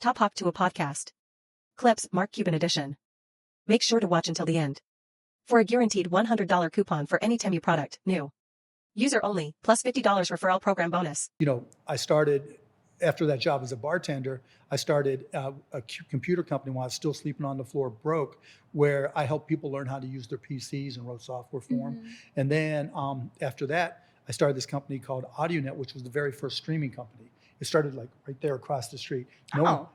TUAH to a podcast. Clips Mark Cuban edition. Make sure to watch until the end. For a guaranteed $100 coupon for any TEMU product, new. User only, plus $50 referral program bonus. I started, after that job as a bartender, I started a computer company while I was still sleeping on the floor broke, where I helped people learn how to use their PCs and wrote software for them. And then after that, I started this company called AudioNet, which was the very first streaming company. It started like right there across the street.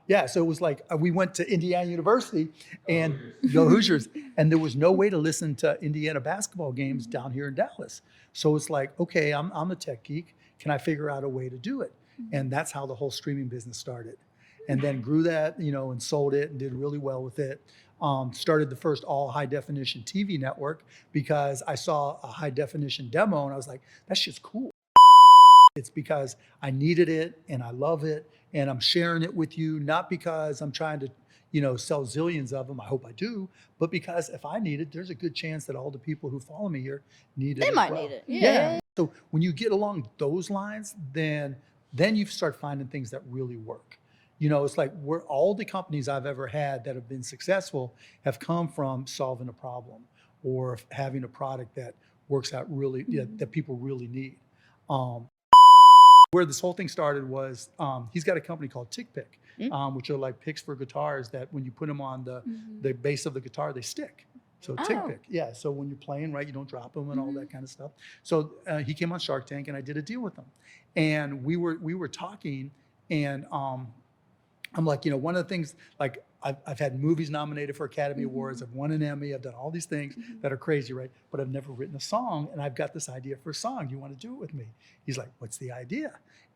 Yeah, so it was like we went to Indiana University and go Hoosiers, and there was no way to listen to Indiana basketball games down here in Dallas. So it's like, okay, I'm a tech geek. Can I figure out a way to do it? And that's how the whole streaming business started. And then grew that, and sold it and did really well with it. Started the first all high definition TV network because I saw a high definition demo and I was like, that shit's cool. It's because I needed it and I love it and I'm sharing it with you, not because I'm trying to, sell zillions of them. I hope I do, but because if I need it, there's a good chance that all the people who follow me here need it. They might need it. Yeah. So when you get along those lines, then you start finding things that really work. It's like all the companies I've ever had that have been successful have come from solving a problem or having a product that works out really, that people really need. Where this whole thing started was he's got a company called Tick Pick, which are like picks for guitars that when you put them on the base of the guitar, they stick. So Tick Pick, yeah. So when you're playing, right, you don't drop them and all that kind of stuff. So he came on Shark Tank and I did a deal with him. And we were talking and I'm like, one of the things, like I've had movies nominated for Academy Awards, I've won an Emmy, I've done all these things that are crazy, right? But I've never written a song and I've got this idea for a song. Do you want to do it with me? He's like, what's the idea?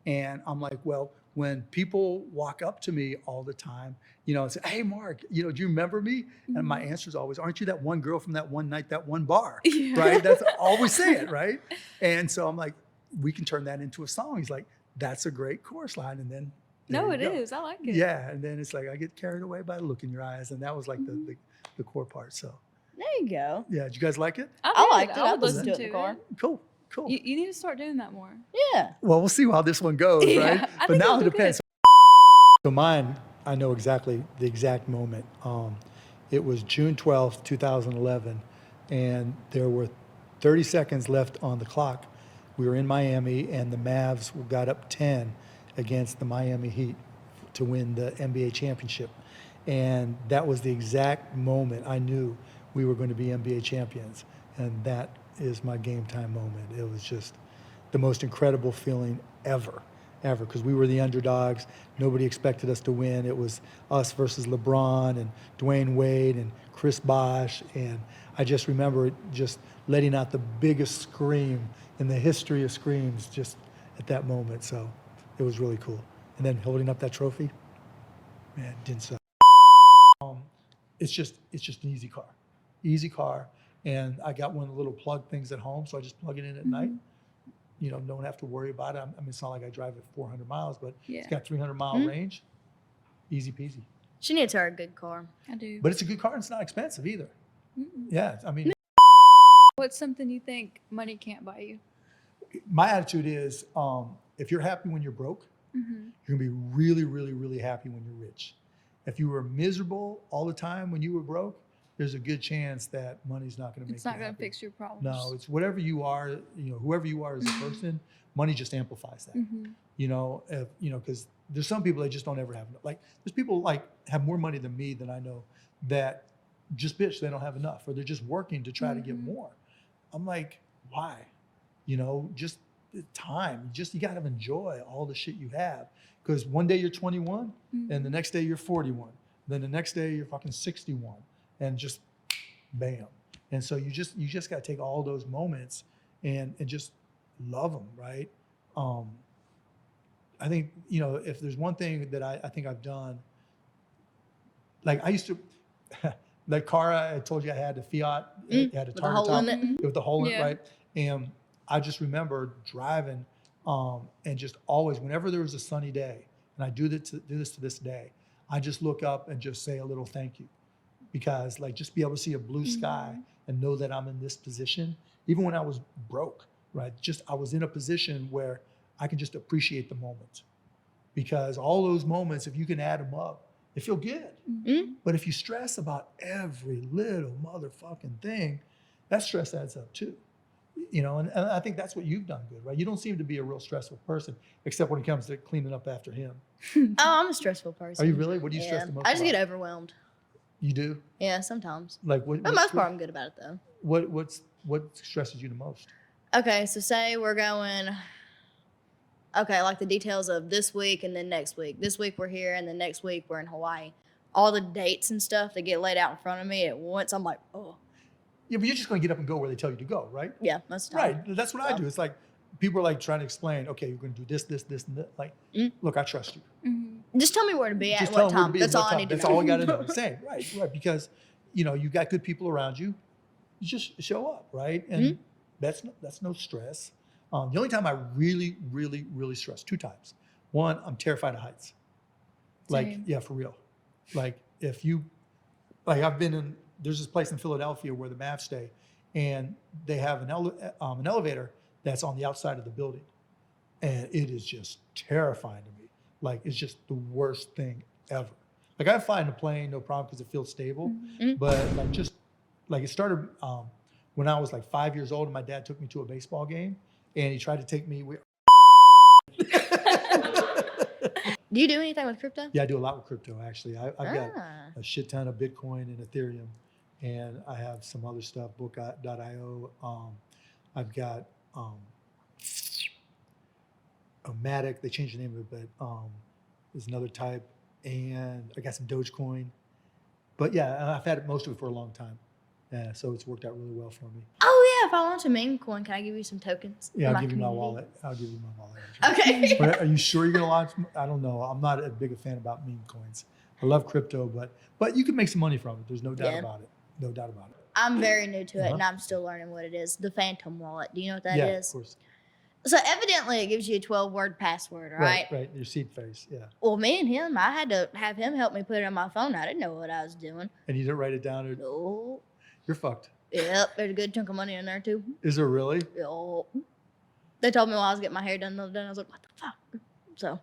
And I'm like, well, when people walk up to me all the time, and say, hey, Mark, do you remember me? And my answer is always, aren't you that one girl from that one night, that one bar, right? That's always say it, right? And so I'm like, we can turn that into a song. He's like, that's a great chorus line. And then no, it is. I like it. Yeah, and then it's like I get carried away by the look in your eyes, and that was like the core part. So there you go. Yeah, did you guys like it? I liked it. I would listen to it in the car. Cool. You need to start doing that more. Yeah. Well, we'll see how this one goes, right? But now it depends. So mine, I know exactly the exact moment. It was June 12th, 2011, and there were 30 seconds left on the clock. We were in Miami, and the Mavs got up 10 against the Miami Heat to win the NBA championship. And that was the exact moment I knew we were going to be NBA champions. And that is my game time moment. It was just the most incredible feeling ever, because we were the underdogs. Nobody expected us to win. It was us versus LeBron and Dwayne Wade and Chris Bosh. And I just remember just letting out the biggest scream in the history of screams just at that moment. So it was really cool. And then holding up that trophy, man, it didn't suck. It's just an easy car. And I got one of the little plug things at home, so I just plug it in at night. Don't have to worry about it. I mean, it's not like I drive at 400 miles, but it's got 300-mile range. Easy peasy. She needs her a good car. I do. But it's a good car and it's not expensive either. Yeah, I mean. What's something you think money can't buy you? My attitude is, if you're happy when you're broke, you're gonna be really, really, really happy when you're rich. If you were miserable all the time when you were broke, there's a good chance that money's not going to make you happy. It's not going to fix your problems. No, it's whatever you are, whoever you are as a person, money just amplifies that. Because there's some people that just don't ever have enough. Like there's people like have more money than me that I know that just bitch they don't have enough, or they're just working to try to get more. I'm like, why? Just time. You got to enjoy all the shit you have, because one day you're 21, and the next day you're 41, then the next day you're fucking 61. And just bam. And so you just got to take all those moments and just love them, right? I think, if there's one thing that I think I've done, like I used to, that car I told you I had, the Fiat, it had a target top with the hole in it, right? And I just remember driving and just always, whenever there was a sunny day, and I do this to this day, I just look up and just say a little thank you. Because like just be able to see a blue sky and know that I'm in this position, even when I was broke, right? I was in a position where I can just appreciate the moment. because all those moments, if you can add them up, they feel good. Mm-hmm. But if you stress about every little motherfucking thing, that stress adds up too. You know, and I think that's what you've done good, right? You don't seem to be a real stressful person, except when it comes to cleaning up after him. Oh, I'm a stressful person. Are you really? What do you stress the most I just about? get overwhelmed. You do? Yeah, sometimes. Like For the most part, I'm good about it though. What stresses you the most? Okay, so say we're going. Okay, like the details of this week and then next week. This week we're here, and then next week we're in Hawaii. All the dates and stuff that get laid out in front of me at once, I'm like, oh. Yeah, but you're just going to get up and go where they tell you to go, right? Yeah, most of the time. Right. That's what I do. It's like people are like trying to explain, okay, you're going to do this, this, this, and that. Like, look, I trust you. Mm-hmm. Just tell me where to be at Just what tell them where to time. be That's at all what I time. need to That's know. all I got to know. Same, right. Because, you know, you got good people around you. You just show up, right? And that's no stress. The only time I really, really, really stress, 2 times. One, I'm terrified of heights. Like, Same. yeah, for real. Like, if you, like, I've been in, there's this place in Philadelphia where the Mavs stay, and they have an elevator that's on the outside of the building. And it is just terrifying to me. Like, it's just the worst thing ever. Like, I fly in a plane, no problem, because it feels stable. But like, just like, it started when I was like 5 years old, and my dad took me to a baseball game, and he tried to take me with. Do you do anything with crypto? Yeah, I do a lot with crypto, actually. I've got Ah. a shit ton of Bitcoin and Ethereum, and I have some other stuff, book.io. I've got a Matic. They changed the name of it, but there's another type. And I got some Dogecoin. But yeah, I've had most of it for a long time. Yeah, so it's worked out really well for me. Oh yeah, if I want a meme coin, can I give you some tokens? Yeah, for I'll give you my community? wallet. I'll give you my wallet. Okay. But are you sure you're gonna launch? I don't know. I'm not a big fan about meme coins. I love crypto, but you can make some money from it. There's no doubt Yeah. about it. No doubt about it. I'm very new to it, Uh-huh. and I'm still learning what it is. The Phantom Wallet. Do you know what that Yeah, is? of course. So evidently, it gives you a 12-word password, right? Right. Your seed phrase. Yeah. Well, me and him, I had to have him help me put it on my phone. I didn't know what I was doing. And you didn't write it down. Or No. you're fucked. Yep, there's a good chunk of money in there too. Is there really? Yep. They told me while I was getting my hair done the other day, and I was like, what the fuck? So,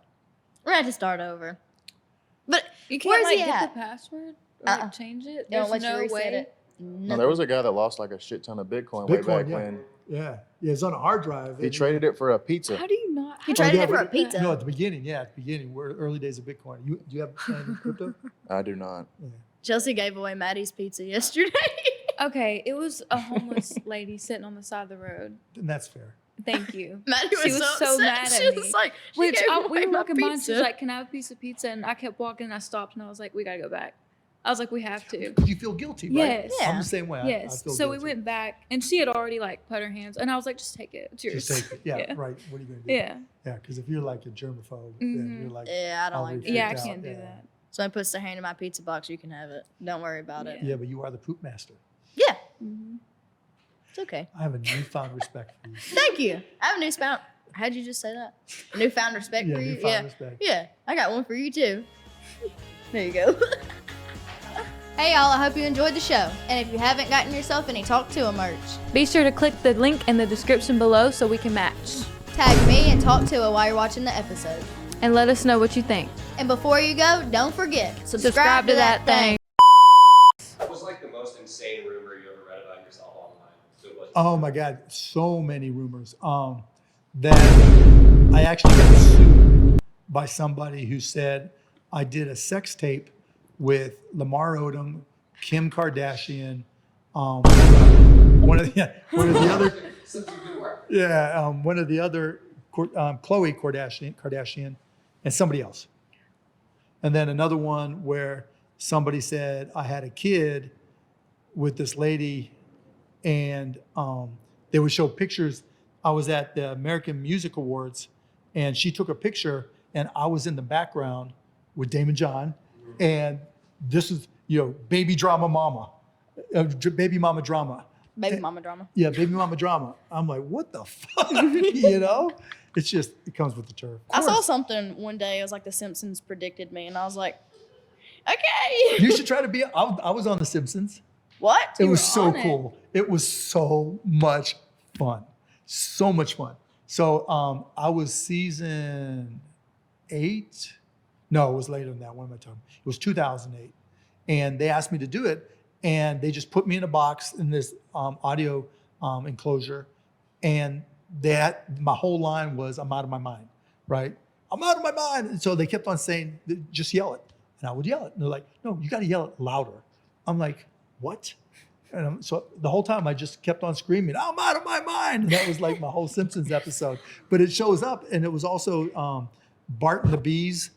we're gonna have to start over. But You can't Where's like he get at? the password or like, Uh-uh. change it. they don't There's let you no reset way. it. No, there was a guy that lost like a shit ton of Bitcoin, way back yeah. when. Yeah. It's on a hard drive. He traded it for a pizza. How do you not? He how do traded you it for a do that? pizza. No, at the beginning. Yeah, at the beginning. We're early days of Bitcoin. Do you have any crypto? I do not. Yeah. Chelsea gave away Maddie's pizza yesterday. Okay, it was a homeless lady sitting on the side of the road. Then that's fair. Thank you. Maddie was, She was so upset. mad at She was me. like, she Which gave we away were my walking by and she was pizza. like, "Can I have a piece of pizza?" And I kept walking and I stopped and I was like, "We gotta go back." I was like, "We have to." You feel guilty, right? Yes. Yeah. I'm the same way. I Yes. feel So we guilty. went back and she had already like put her hands and I was like, "Just take it. It's yours." Just take it. Yeah, Yeah. right. What are you going to do? Yeah. Yeah, because if you're like a germaphobe, then you're like, Yeah, I don't I'll like leave that. it. Yeah, I freaked can't out, do yeah. that. Someone puts their hand in my pizza box, you can have it. Don't worry about it. yeah, but you are the poop master. Yeah, Mm-hmm. it's okay. I have a newfound respect for you. Thank you. I have a newfound. How'd you just say that? Newfound respect Yeah, for you. newfound Yeah, respect. yeah. I got one for you too. There you go. Hey y'all, I hope you enjoyed the show. And if you haven't gotten yourself any Talk To 'em merch, Be sure to click the link in the description below so we can match. tag me and Talk To 'em while you're watching the episode. And let us know what you think. And before you go, don't forget, Subscribe to that thing. What was like the most insane rumor you ever read about yourself online? So it was Oh my God, so many rumors. That I actually got sued by somebody who said I did a sex tape with Lamar Odom, Kim Kardashian, one of the other, one of the other, Khloe Kardashian, and somebody else. And then another one where somebody said I had a kid with this lady, and they would show pictures. I was at the American Music Awards, and she took a picture, and I was in the background with Damon John, and this is, baby drama mama, baby mama drama. Baby mama drama. Yeah, baby mama drama. I'm like, what the fuck? It's just, it comes with the turf. I saw something one day. It was like The Simpsons predicted me, and I was like, okay. You should try to be, I was on The Simpsons. What? It You was were so on it. cool. It was so much fun. So much fun. So I was season 8. No, it was later than that. What am I talking? It was 2008, and they asked me to do it, and they just put me in a box in this audio enclosure, and my whole line was, "I'm out of my mind," right? I'm out of my mind. And so they kept on saying, "Just yell it," and I would yell it. And they're like, "No, you got to yell it louder." I'm like, "What?" And so the whole time I just kept on screaming, "I'm out of my mind." And that was like my whole Simpsons episode. But it shows up, and it was also Bart and the Bees,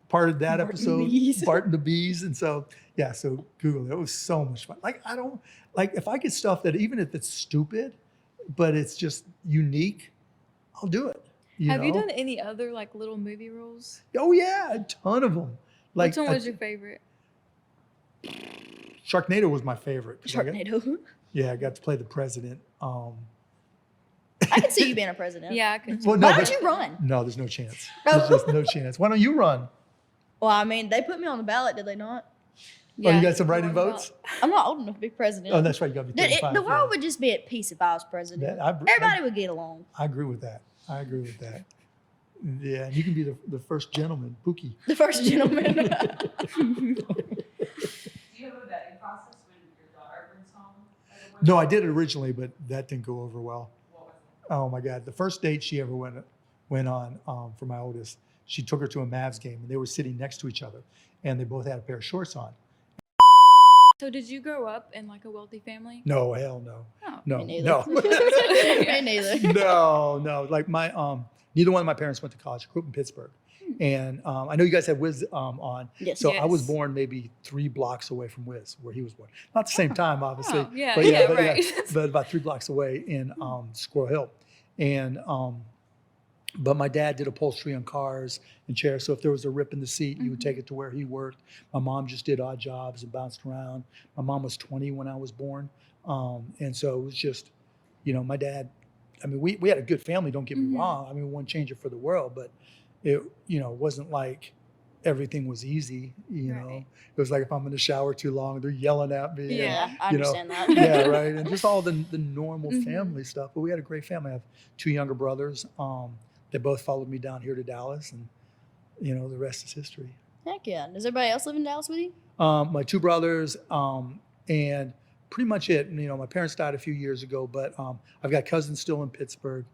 part of that episode. Bart and the Bees. And so, yeah, so Google it. It was so much fun. Like, I don't, like, if I get stuff that even if it's stupid, but it's just unique, I'll do it. Have you done any other like little movie roles? Oh, yeah, a ton of them. Like, Which one was your favorite? Sharknado was my favorite. Sharknado. I got to play the president. I could see you being a president. Yeah, I could. Well, no, Why don't you run? No, there's no chance. There's just no chance. Why don't you run? Well, I mean, they put me on the ballot, did they not? Oh, you got some write-in votes? I'm not old enough to be president. Oh, that's right. You got to be 35. The world would just be at peace if I was president. Everybody would get along. I agree with that. Yeah, and you can be the first gentleman, Pookie. The first gentleman. Do you have a vetting process when your daughter brings home? No, I did it originally, but that didn't go over well. What was it? Oh my God, the first date she ever went on for my oldest, she took her to a Mavs game, and they were sitting next to each other, and they both had a pair of shorts on. So did you grow up in like a wealthy family? No, hell no. Oh, No, me neither. no. Me neither. No. Like neither one of my parents went to college. I grew up in Pittsburgh. And I know you guys had Wiz on. Yes. So I was Yes. born maybe 3 blocks away from Wiz, where he was born. Not the same time, obviously. Oh, yeah, but yeah, but, right. but about 3 blocks away in Squirrel Hill. And but my dad did upholstery on cars and chairs. So if there was a rip in the seat, you would take it to where he worked. My mom just did odd jobs and bounced around. My mom was 20 when I was born. And so it was just, my dad, I mean, we had a good family, don't get me wrong. I mean, we wouldn't change it for the world, but it, wasn't like everything was easy, Right. It was like if I'm in the shower too long, they're yelling at me. Yeah. I understand that. Yeah, right. And just all the normal family stuff. But we had a great family. I have 2 younger brothers. They both followed me down here to Dallas, and the rest is history. Heck yeah. Does everybody else live in Dallas with you? My 2 brothers, and pretty much it. My parents died a few years ago, but I've got cousins still in Pittsburgh,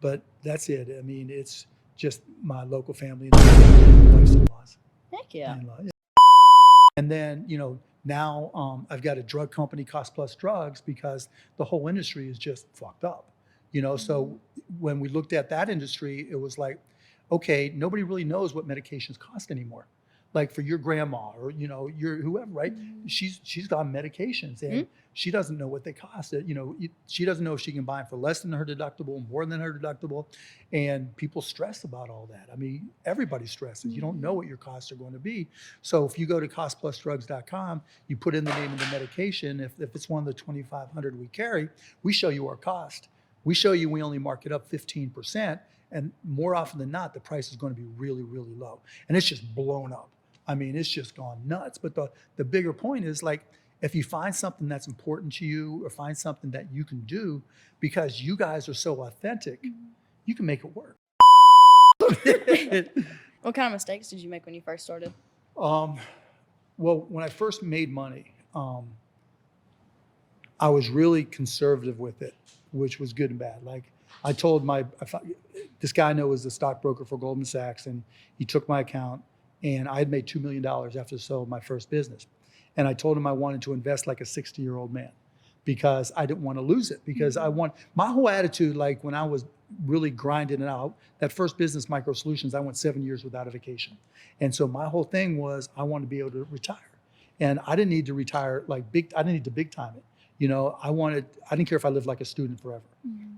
but that's it. I mean, it's just my local family and wife's in-laws. Heck yeah. In-law, yeah. And then, now I've got a drug company, Cost Plus Drugs, because the whole industry is just fucked up. So when we looked at that industry, it was like, okay, nobody really knows what medications cost anymore. Like for your grandma or your whoever, right? She's on medications and she doesn't know what they cost. She doesn't know if she can buy them for less than her deductible, more than her deductible, and people stress about all that. I mean, everybody stresses. You don't know what your costs are going to be. So if you go to costplusdrugs.com, you put in the name of the medication. If it's one of the 2,500 we carry, we show you our cost. We show you we only mark it up 15%, and more often than not, the price is going to be really, really low. And it's just blown up. I mean, it's just gone nuts. But the bigger point is, like, if you find something that's important to you or find something that you can do because you guys are so authentic, you can make it work. What kind of mistakes did you make when you first started? Well, when I first made money, I was really conservative with it, which was good and bad. Like I told this guy I know was a stockbroker for Goldman Sachs, and he took my account, and I had made $2 million after selling my first business. And I told him I wanted to invest like a 60-year-old man because I didn't want to lose it. Because my whole attitude, like when I was really grinding it out, that first business, Micro Solutions, I went 7 years without a vacation. And so my whole thing was I wanted to be able to retire. And I didn't need to retire I didn't need to big time it. I didn't care if I lived like a student forever.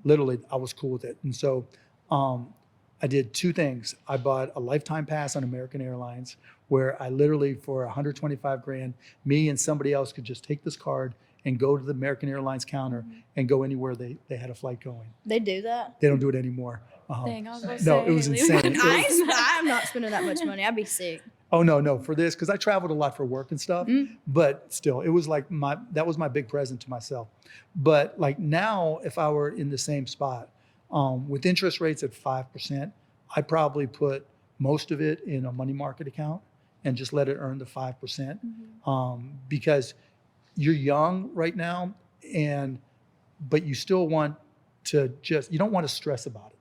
Literally, I was cool with it. And so I did 2 things. I bought a lifetime pass on American Airlines where I literally, for $125,000, me and somebody else could just take this card and go to the American Airlines counter and go anywhere they had a flight going. They do that? They don't do it anymore. Dang, I was about to No, say, it was insane. I'm not spending that much money. I'd be sick. Oh, no, for this, because I traveled a lot for work and stuff, but still, it was like that was my big present to myself. But like now, if I were in the same spot, with interest rates at 5%, I probably put most of it in a money market account and just let it earn the 5%. Because you're young right now, but you still want to you don't want to stress about it.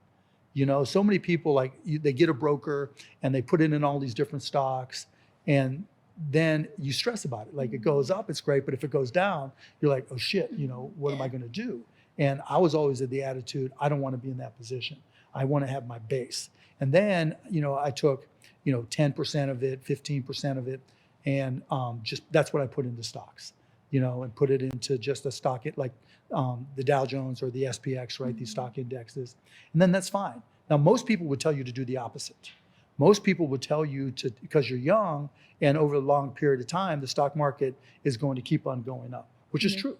You know, so many people they get a broker and they put it in all these different stocks, and then you stress about it. Like it goes up, it's great, but if it goes down, you're like, oh shit, you know, what am I going to do? And I was always of the attitude, I don't want to be in that position. I want to have my base. And then, you know, I took, 10% of it, 15% of it, and just that's what I put into stocks, and put it into just a stock, like the Dow Jones or the SPX, right? These stock indexes. And then that's fine. Now, most people would tell you to do the opposite. Most people would tell you to, because you're young and over a long period of time, the stock market is going to keep on going up, which is true,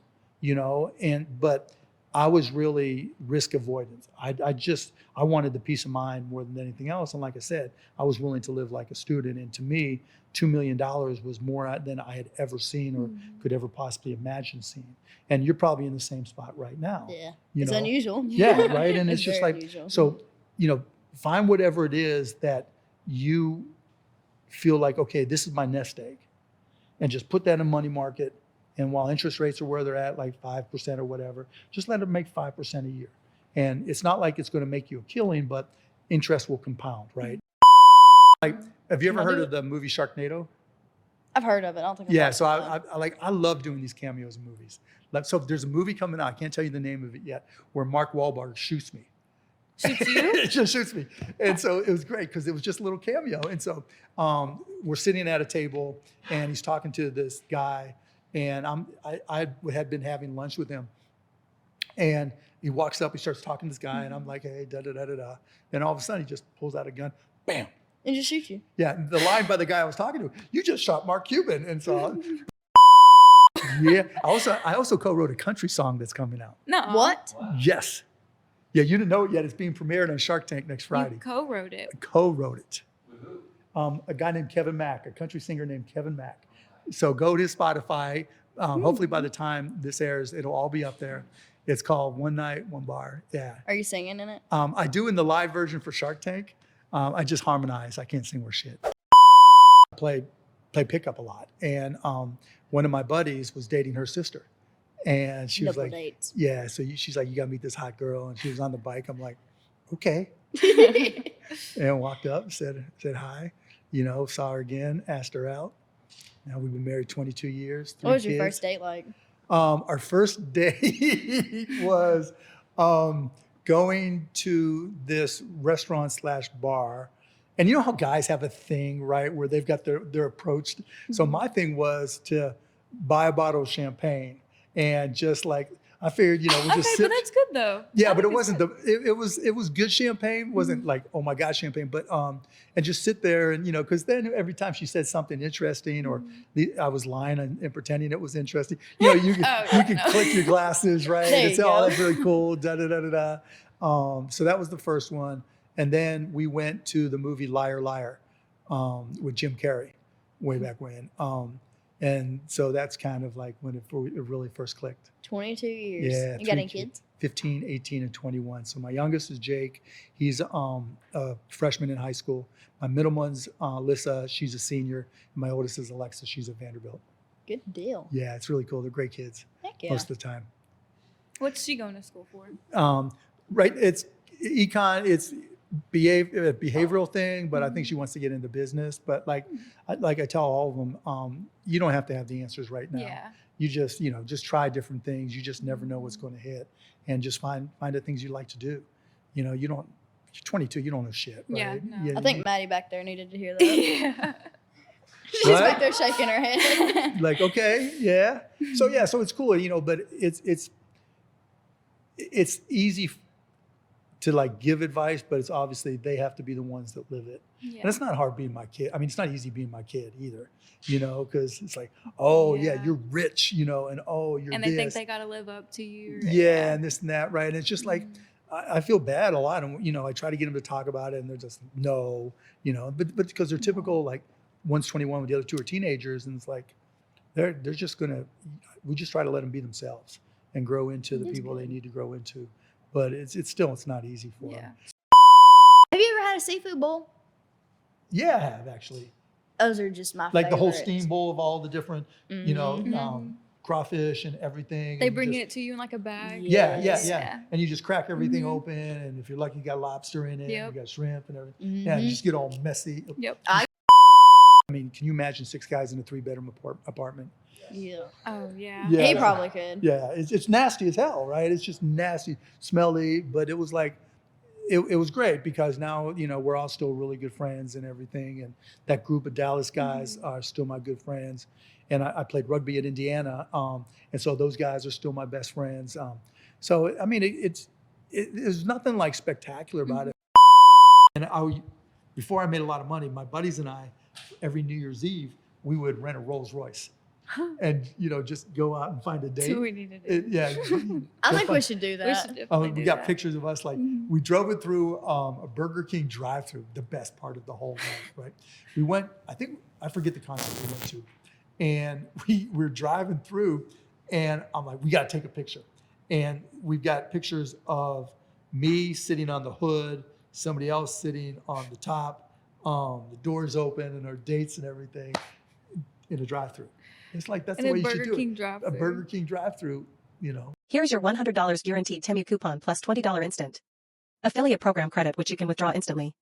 but I was really risk avoidance. I wanted the peace of mind more than anything else. And like I said, I was willing to live like a student. And to me, $2 million was more than I had ever seen or could ever possibly imagine seeing. And you're probably in the same spot right now. Yeah. It's unusual. Yeah, right. And it's just very like, unusual. so, find whatever it is that you feel like, okay, this is my nest egg, and just put that in money market. And while interest rates are where they're at, like 5% or whatever, just let it make 5% a year. And it's not like it's going to make you a killing, but interest will compound, right? Like, have you ever heard of the movie Sharknado? I've heard of it. I don't think I've Yeah, watched so it. I love doing these cameos in movies. Like, so there's a movie coming out, I can't tell you the name of it yet, where Mark Wahlberg shoots me. Shoots you? It just shoots me. And so it was great because it was just a little cameo. And so we're sitting at a table and he's talking to this guy, and I had been having lunch with him. And he walks up, he starts talking to this guy, and I'm like, hey, da-da-da-da-da. Then all of a sudden he just pulls out a gun, bam. And just shoot you. Yeah, the line by the guy I was talking to, you just shot Mark Cuban. And so, yeah. I also co-wrote a country song that's coming out. No. What? Yes. Yeah, you didn't know it yet. It's being premiered on Shark Tank next Friday. You co-wrote it. Co-wrote it. A guy named Kevin Mack, a country singer named Kevin Mack. So go to Spotify. Hopefully by the time this airs, it'll all be up there. It's called One Night, One Bar. Yeah. Are you singing in it? I do in the live version for Shark Tank. I just harmonize. I can't sing worth shit. I play pickup a lot. And one of my buddies was dating her sister. And she was Double like, dates. yeah. So she's like, you got to meet this hot girl. And she was on the bike. I'm like, okay. And walked up, said hi, saw her again, asked her out. Now we've been married 22 years. What was your kids. first date like? Our first date was going to this restaurant / bar. And you know how guys have a thing, right, where they've got their approach. So my thing was to buy a bottle of champagne and just like, I figured, we just Okay, sip. but that's good though. Yeah, I but it think it's wasn't good. it was good champagne. It wasn't like, oh my God, champagne, but and just sit there and because then every time she said something interesting or I was lying and pretending it was interesting, you could click your glasses, right? There And you say, go. oh, that's really cool. Da da da da da. So that was the first one, and then we went to the movie Liar Liar with Jim Carrey, way back when. And so that's kind of like when it really first clicked. 22 years. Yeah. You got any 3 kids? 15, 18, and 21. So my youngest is Jake. He's a freshman in high school. My middle one's Lissa. She's a senior. And my oldest is Alexa. She's at Vanderbilt. Good deal. Yeah, it's really cool. They're great kids Heck yeah. most of the time. What's she going to school for? Right. It's econ. It's behavioral thing, but I think she wants to get into business. But like I tell all of them, you don't have to have the answers right now. Yeah. You just, just try different things. You just never know what's going to hit, and just find the things you like to do. You don't. You're 22. You don't know shit. Right? Yeah, no. I think Maddie back there needed to hear that. Yeah. She's back there shaking her head. Like, okay, yeah. So it's cool, but it's easy to like give advice, but it's obviously they have to be the ones that live it. Yeah. And it's not hard being my kid. I mean, it's not easy being my kid either, because it's like, oh yeah, you're rich, and oh, you're And they think this. they got to live up to you. Yeah, and this and that, right? And it's just like, I feel bad a lot. And, I try to get them to talk about it and they're just, no, but because they're typical, like one's 21 with the other two are teenagers. And it's like, they're just we just try to let them be themselves and grow into the people they need to grow into. But it's not easy for them. Have you ever had a seafood bowl? Yeah, I have actually. Those are just my Like the whole favorites. steam bowl of all the different, you know, Mhm. crawfish and everything. They and bring just- it to you in like a bag. Yeah, Yes. yeah. And you just crack everything Mhm. open, and if you're lucky, you got lobster in it, Yep. you got shrimp and everything. Yeah, and you Mhm. just get all messy. Yep. I mean, can you imagine 6 guys in a 3-bedroom apartment? Yeah. Oh yeah. Yeah. He probably could. Yeah, it's nasty as hell, right? It's just nasty, smelly, but it was like, it was great because now, you know, we're all still really good friends and everything. And that group of Dallas guys are still my good friends. And I played rugby at Indiana. And so those guys are still my best friends. So, I mean, there's nothing like spectacular about it. And before I made a lot of money, my buddies and I, every New Year's Eve, we would rent a Rolls Royce and, you know, just go out and find a date. That's what we need to do. Yeah. I think we should do We that. should definitely We do got that. pictures of us like we drove it through a Burger King drive-through, the best part of the whole night, right? We went, I forget the concert we went to, and we were driving through, and I'm like, we got to take a picture, and we've got pictures of me sitting on the hood, somebody else sitting on the top, the doors open, and our dates and everything in a drive-through. It's like that's And the a way you should Burger do King it. drive-through. A Burger King drive-through, you know. Here's your $100 guaranteed TEMU coupon plus $20 instant affiliate program credit, which you can withdraw instantly.